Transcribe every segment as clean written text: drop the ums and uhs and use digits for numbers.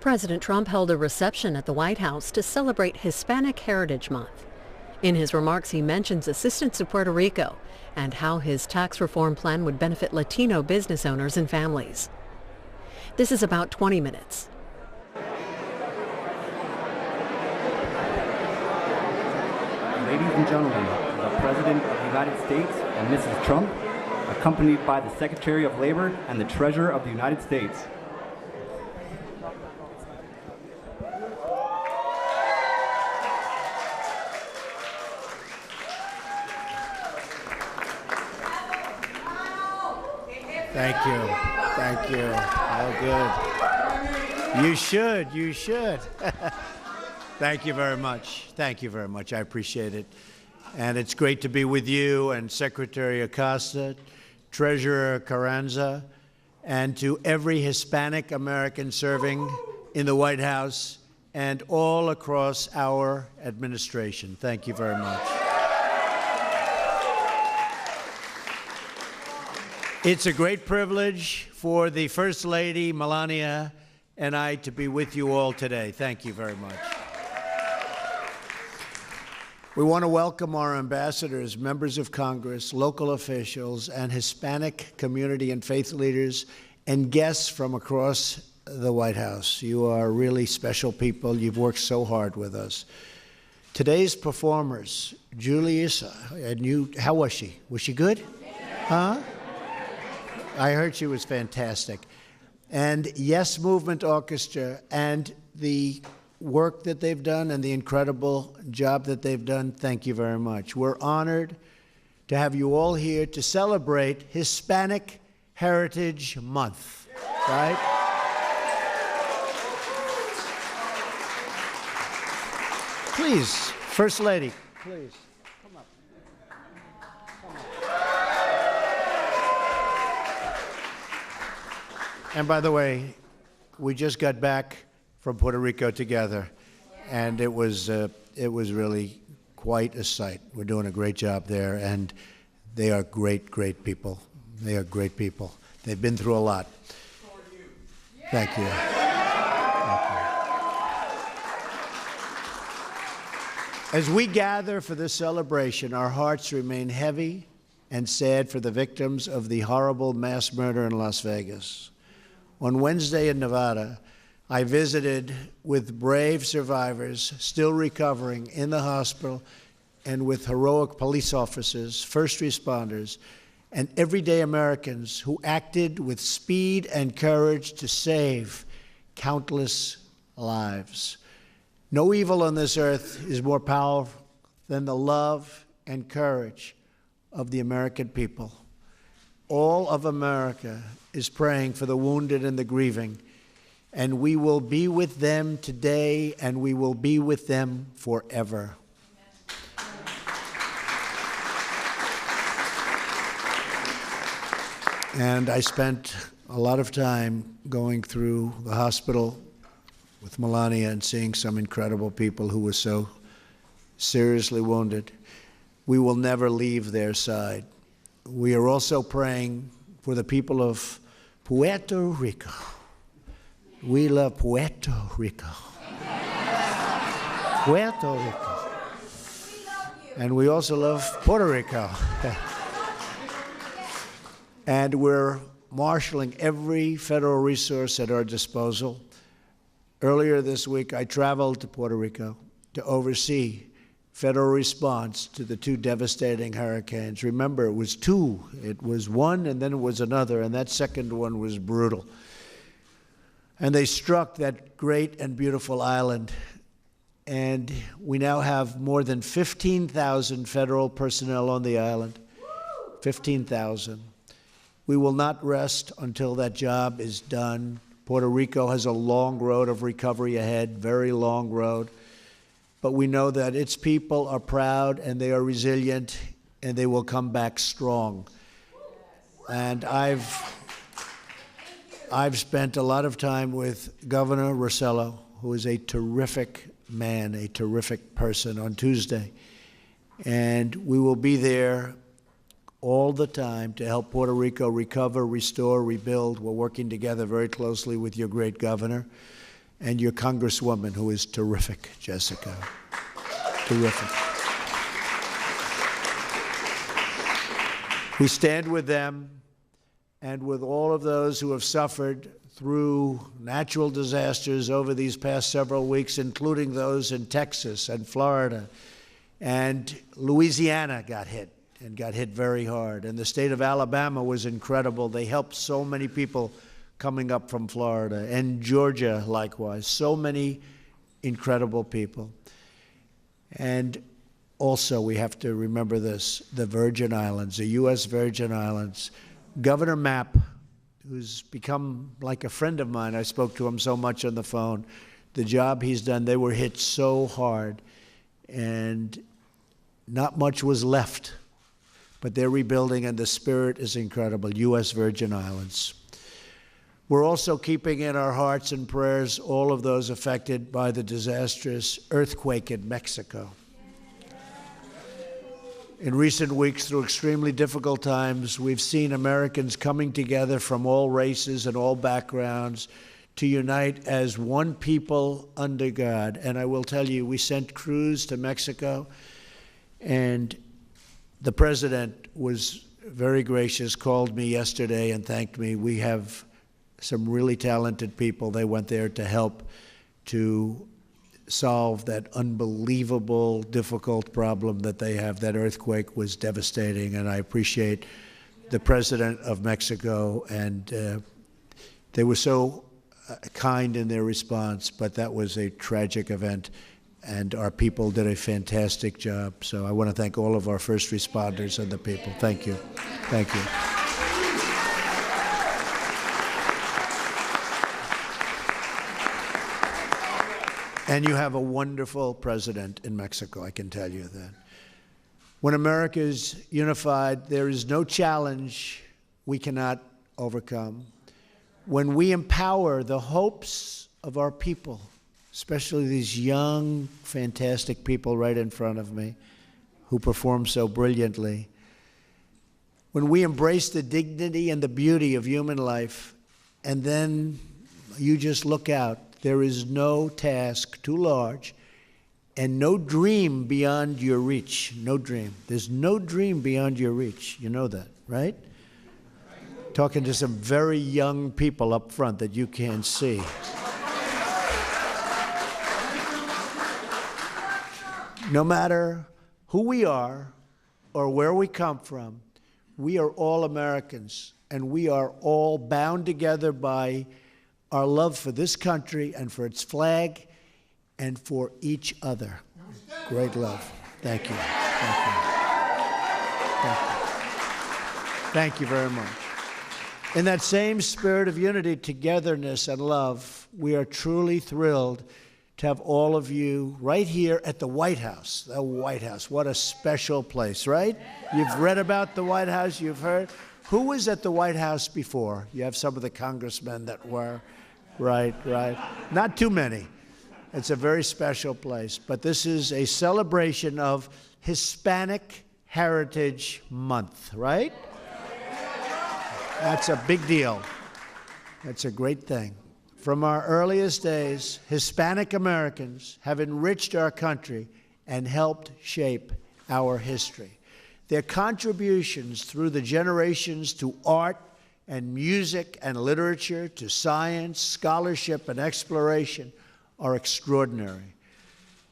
President Trump held a reception at the White House to celebrate Hispanic Heritage Month. In his remarks, he mentions assistance to Puerto Rico and how his tax reform plan would benefit Latino business owners and families. This is about 20 minutes. Ladies and gentlemen, the President of the United States and Mrs. Trump, accompanied by the Secretary of Labor and the Treasurer of the United States. Thank you. Thank you. Oh, good. You should. Thank you very much. Thank you very much. I appreciate it. And it's great to be with you and Secretary Acosta, Treasurer Carranza, and to every Hispanic American serving in the White House and all across our administration. Thank you very much. It's a great privilege for the First Lady, Melania, and I to be with you all today. Thank you very much. We want to welcome our ambassadors, members of Congress, local officials, and Hispanic community and faith leaders, and guests from across the White House. You are really special people. You've worked so hard with us. Today's performers, Julius, how was she? Was she good? Huh? I heard she was fantastic. And Yes Movement Orchestra and the work that they've done and the incredible job that they've done, thank you very much. We're honored to have you all here to celebrate Hispanic Heritage Month, right? Please, First Lady, please. And by the way, we just got back from Puerto Rico together, and it was really quite a sight. We're doing a great job there, and they are great people. They are great people. They've been through a lot. Thank you. Thank you. As we gather for this celebration, our hearts remain heavy and sad for the victims of the horrible mass murder in Las Vegas. On Wednesday in Nevada, I visited with brave survivors still recovering in the hospital and with heroic police officers, first responders, and everyday Americans who acted with speed and courage to save countless lives. No evil on this earth is more powerful than the love and courage of the American people. All of America is praying for the wounded and the grieving, and we will be with them today, and we will be with them forever. And I spent a lot of time going through the hospital with Melania and seeing some incredible people who were so seriously wounded. We will never leave their side. We are also praying for the people of Puerto Rico. We love Puerto Rico. Puerto Rico. And we also love Puerto Rico. And we're marshaling every federal resource at our disposal. Earlier this week, I traveled to Puerto Rico to oversee federal response to the two devastating hurricanes. Remember, it was two. It was one, and then it was another, and that second one was brutal. And they struck that great and beautiful island. And we now have more than 15,000 federal personnel on the island. 15,000. We will not rest until that job is done. Puerto Rico has a long road of recovery ahead, very long road. But we know that its people are proud and they are resilient and they will come back strong. And I've spent a lot of time with Governor Rossello, who is a terrific man, a terrific person, on Tuesday. And we will be there all the time to help Puerto Rico recover, restore, rebuild. We're working together very closely with your great governor. and your Congresswoman, who is terrific, Jessica. Terrific. We stand with them and with all of those who have suffered through natural disasters over these past several weeks, including those in Texas and Florida. And Louisiana got hit, and got hit very hard. And the state of Alabama was incredible. They helped so many people coming up from Florida. And Georgia, likewise. So many incredible people. And also, we have to remember this, the Virgin Islands, the U.S. Virgin Islands. Governor Mapp, who's become like a friend of mine, I spoke to him so much on the phone, the job he's done, they were hit so hard, and not much was left. But they're rebuilding, and the spirit is incredible, U.S. Virgin Islands. We're also keeping in our hearts and prayers all of those affected by the disastrous earthquake in Mexico. In recent weeks, through extremely difficult times, we've seen Americans coming together from all races and all backgrounds to unite as one people under God. And I will tell you, we sent crews to Mexico, and the president was very gracious, called me yesterday and thanked me. We have some really talented people. They went there to help to solve that unbelievable, difficult problem that they have. That earthquake was devastating, and I appreciate the president of Mexico, and they were so kind in their response, but that was a tragic event, and our people did a fantastic job. So I want to thank all of our first responders and the people. Thank you. Thank you. And you have a wonderful president in Mexico, I can tell you that. When America is unified, there is no challenge we cannot overcome. When we empower the hopes of our people, especially these young, fantastic people right in front of me who perform so brilliantly, when we embrace the dignity and the beauty of human life, and then you just look out, there is no task too large and no dream beyond your reach. No dream. There's no dream beyond your reach. You know that, right? Talking to some very young people up front that you can't see. No matter who we are or where we come from, we are all Americans, and we are all bound together by our love for this country and for its flag and for each other. Great love. Thank you. Thank you. Thank you. Thank you very much. In that same spirit of unity, togetherness, and love, we are truly thrilled to have all of you right here at the White House. The White House. What a special place, right? You've read about the White House. You've heard. Who was at the White House before? You have some of the congressmen that were. Right. Not too many. It's a very special place. But this is a celebration of Hispanic Heritage Month, right? That's a big deal. That's a great thing. From our earliest days, Hispanic Americans have enriched our country and helped shape our history. Their contributions through the generations to art and music and literature, to science, scholarship, and exploration are extraordinary.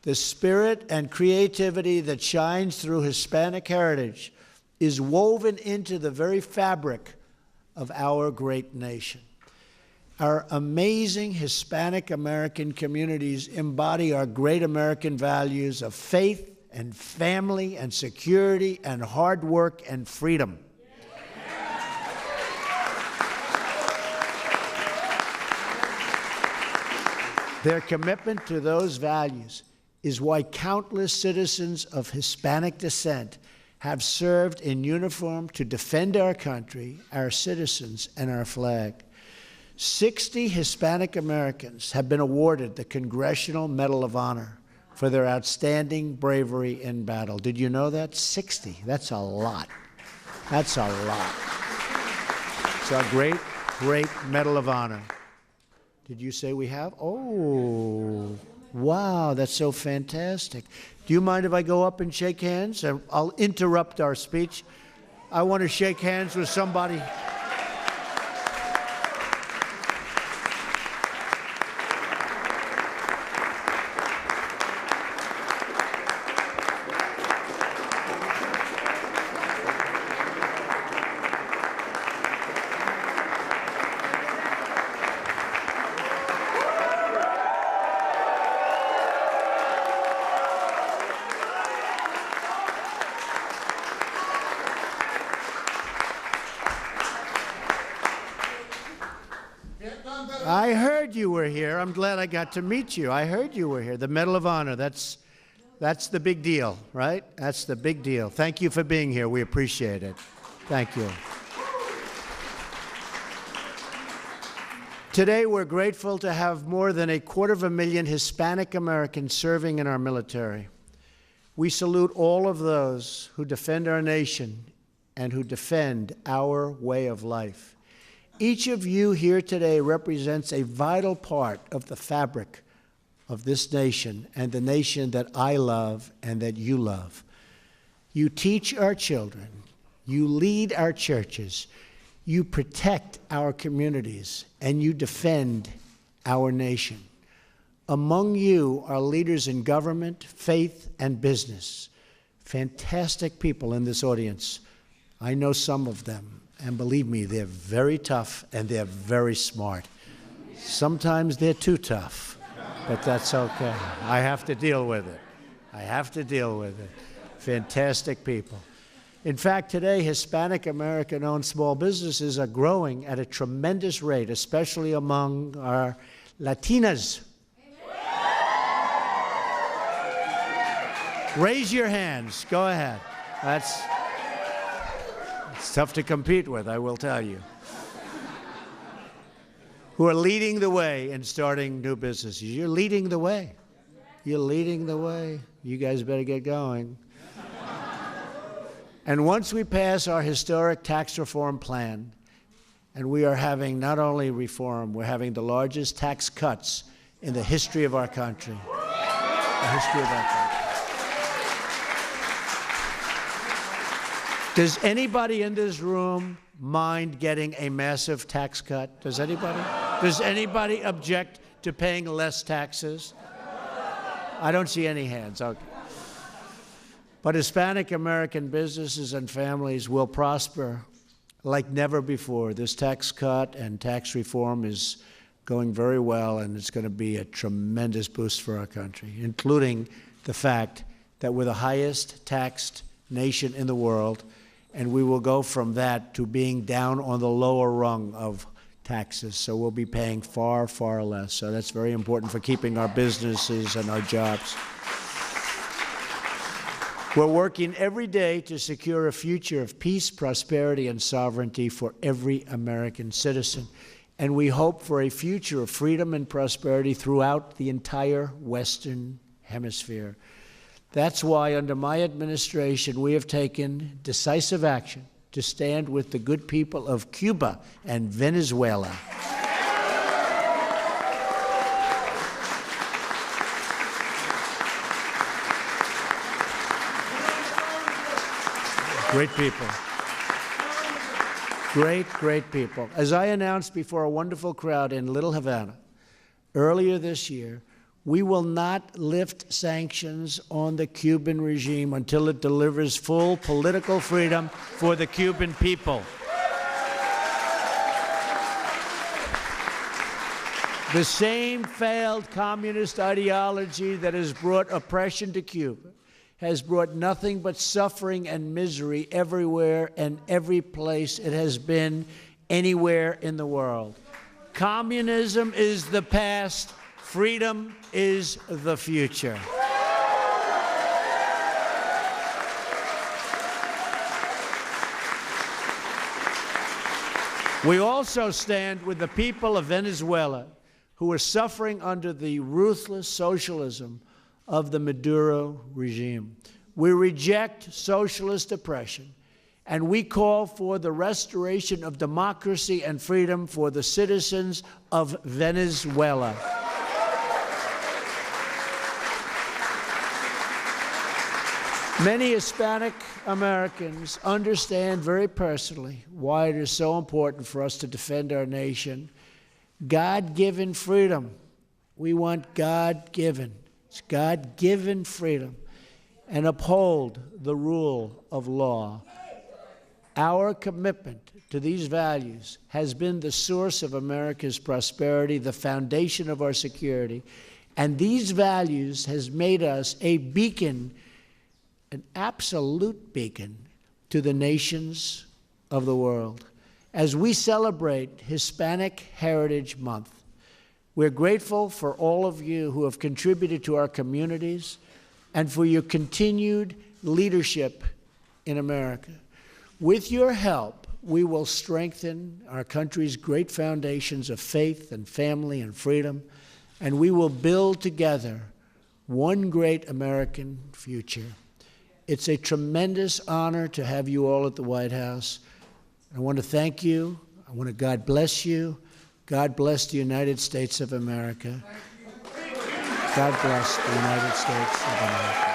The spirit and creativity that shines through Hispanic heritage is woven into the very fabric of our great nation. Our amazing Hispanic American communities embody our great American values of faith and family and security and hard work and freedom. Their commitment to those values is why countless citizens of Hispanic descent have served in uniform to defend our country, our citizens, and our flag. 60 Hispanic Americans have been awarded the Congressional Medal of Honor for their outstanding bravery in battle. Did you know that? 60. That's a lot. That's a lot. It's a great, great Medal of Honor. Did you say we have? Oh, wow, that's so fantastic. Do you mind if I go up and shake hands? I'll interrupt our speech. I want to shake hands with somebody. I heard you were here. I'm glad I got to meet you. I heard you were here. The Medal of Honor, that's the big deal, right? That's the big deal. Thank you for being here. We appreciate it. Thank you. Today, we're grateful to have more than 250,000 Hispanic Americans serving in our military. We salute all of those who defend our nation and who defend our way of life. Each of you here today represents a vital part of the fabric of this nation and the nation that I love and that you love. You teach our children, you lead our churches, you protect our communities, and you defend our nation. Among you are leaders in government, faith, and business. Fantastic people in this audience. I know some of them. And believe me, they're very tough and they're very smart. Sometimes they're too tough, but that's okay. I have to deal with it. I have to deal with it. Fantastic people. In fact, today, Hispanic American-owned small businesses are growing at a tremendous rate, especially among our Latinas. Raise your hands. Go ahead. It's tough to compete with, I will tell you. Who are leading the way in starting new businesses. You're leading the way. You're leading the way. You guys better get going. And once we pass our historic tax reform plan, and we are having not only reform, we're having the largest tax cuts in the history of our country. The history of our country. Does anybody in this room mind getting a massive tax cut? Does anybody object to paying less taxes? I don't see any hands. Okay. But Hispanic American businesses and families will prosper like never before. This tax cut and tax reform is going very well, and it's going to be a tremendous boost for our country, including the fact that we're the highest taxed nation in the world, and we will go from that to being down on the lower rung of taxes. So we'll be paying far, far less. So that's very important for keeping our businesses and our jobs. We're working every day to secure a future of peace, prosperity, and sovereignty for every American citizen. And we hope for a future of freedom and prosperity throughout the entire Western Hemisphere. That's why, under my administration, we have taken decisive action to stand with the good people of Cuba and Venezuela. Great people. Great, great people. As I announced before a wonderful crowd in Little Havana earlier this year, we will not lift sanctions on the Cuban regime until it delivers full political freedom for the Cuban people. The same failed communist ideology that has brought oppression to Cuba has brought nothing but suffering and misery everywhere and every place it has been anywhere in the world. Communism is the past. Freedom is the future. We also stand with the people of Venezuela who are suffering under the ruthless socialism of the Maduro regime. We reject socialist oppression, and we call for the restoration of democracy and freedom for the citizens of Venezuela. Many Hispanic Americans understand very personally why it is so important for us to defend our nation. God-given freedom. We want God-given. It's God-given freedom. And uphold the rule of law. Our commitment to these values has been the source of America's prosperity, the foundation of our security. And these values has made us a beacon, an absolute beacon to the nations of the world. As we celebrate Hispanic Heritage Month, we're grateful for all of you who have contributed to our communities and for your continued leadership in America. With your help, we will strengthen our country's great foundations of faith and family and freedom, and we will build together one great American future. It's a tremendous honor to have you all at the White House. I want to thank you. I want to God bless you. God bless the United States of America. God bless the United States of America.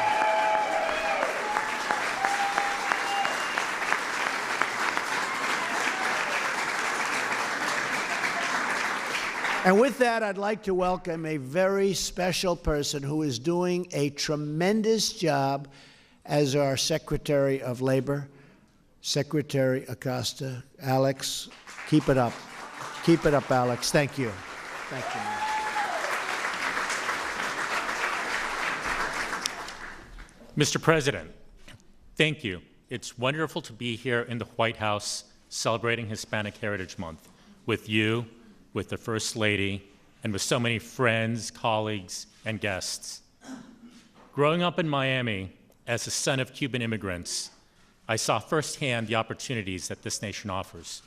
And with that, I'd like to welcome a very special person who is doing a tremendous job as our Secretary of Labor, Secretary Acosta. Alex, keep it up. Keep it up, Alex. Thank you. Thank you. Mr. President, thank you. It's wonderful to be here in the White House celebrating Hispanic Heritage Month with you, with the First Lady, and with so many friends, colleagues, and guests. Growing up in Miami as a son of Cuban immigrants, I saw firsthand the opportunities that this nation offers.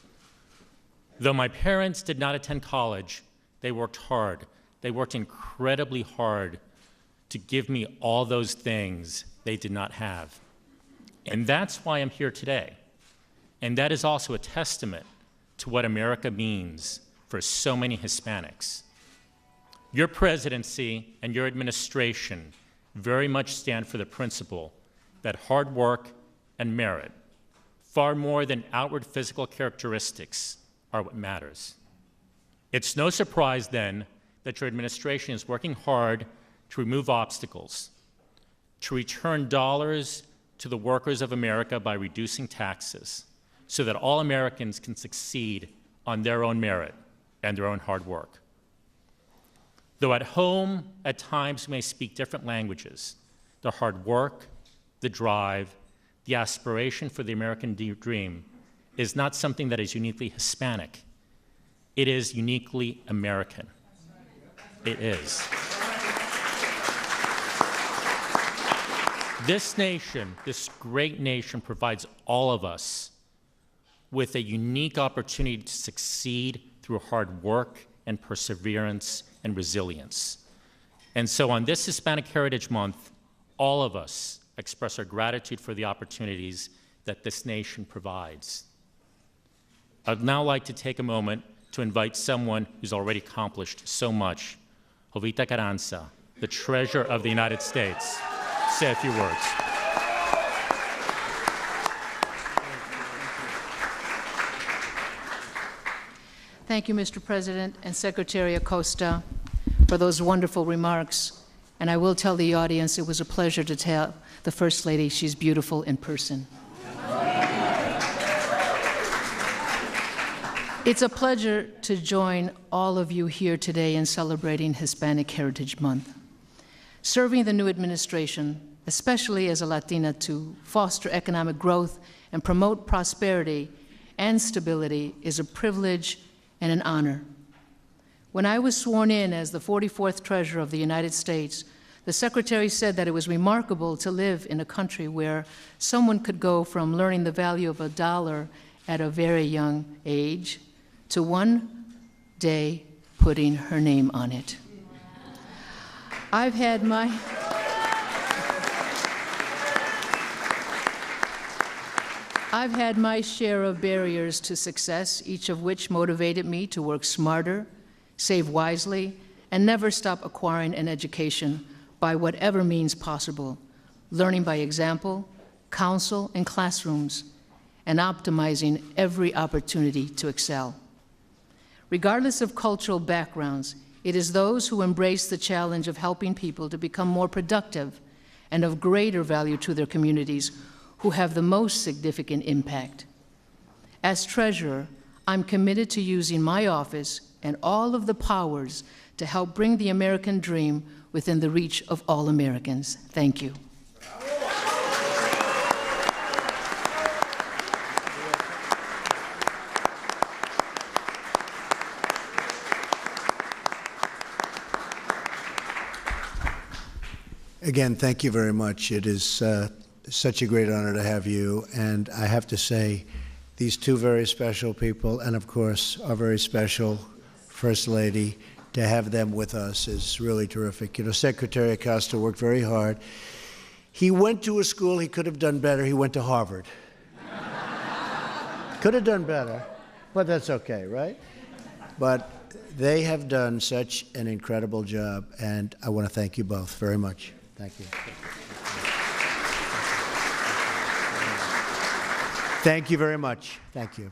Though my parents did not attend college, they worked hard. They worked incredibly hard to give me all those things they did not have. And that's why I'm here today. And that is also a testament to what America means for so many Hispanics. Your presidency and your administration very much stand for the principle that hard work and merit, far more than outward physical characteristics, are what matters. It's no surprise, then, that your administration is working hard to remove obstacles, to return dollars to the workers of America by reducing taxes, so that all Americans can succeed on their own merit and their own hard work. Though at home, at times, we may speak different languages, the hard work, the drive, the aspiration for the American dream is not something that is uniquely Hispanic. It is uniquely American. It is. This nation, this great nation, provides all of us with a unique opportunity to succeed through hard work and perseverance and resilience. And so on this Hispanic Heritage Month, all of us express our gratitude for the opportunities that this nation provides. I'd now like to take a moment to invite someone who's already accomplished so much, Jovita Carranza, the Treasurer of the United States, to say a few words. Thank you, Mr. President and Secretary Acosta, for those wonderful remarks. And I will tell the audience it was a pleasure to tell the First Lady she's beautiful in person. It's a pleasure to join all of you here today in celebrating Hispanic Heritage Month. Serving the new administration, especially as a Latina, to foster economic growth and promote prosperity and stability is a privilege and an honor. When I was sworn in as the 44th Treasurer of the United States, the Secretary said that it was remarkable to live in a country where someone could go from learning the value of a dollar at a very young age to one day putting her name on it. I've had I've had my share of barriers to success, each of which motivated me to work smarter, save wisely, and never stop acquiring an education by whatever means possible, learning by example, counsel, and classrooms, and optimizing every opportunity to excel. Regardless of cultural backgrounds, it is those who embrace the challenge of helping people to become more productive and of greater value to their communities who have the most significant impact. As treasurer, I'm committed to using my office and all of the powers to help bring the American dream within the reach of all Americans. Thank you. Again, thank you very much. It is such a great honor to have you. And I have to say, these two very special people, and of course, our very special First Lady, to have them with us is really terrific. You know, Secretary Acosta worked very hard. He went to a school he could have done better. He went to Harvard. Could have done better, but that's okay, right? But they have done such an incredible job, and I want to thank you both very much. Thank you. Thank you very much. Thank you.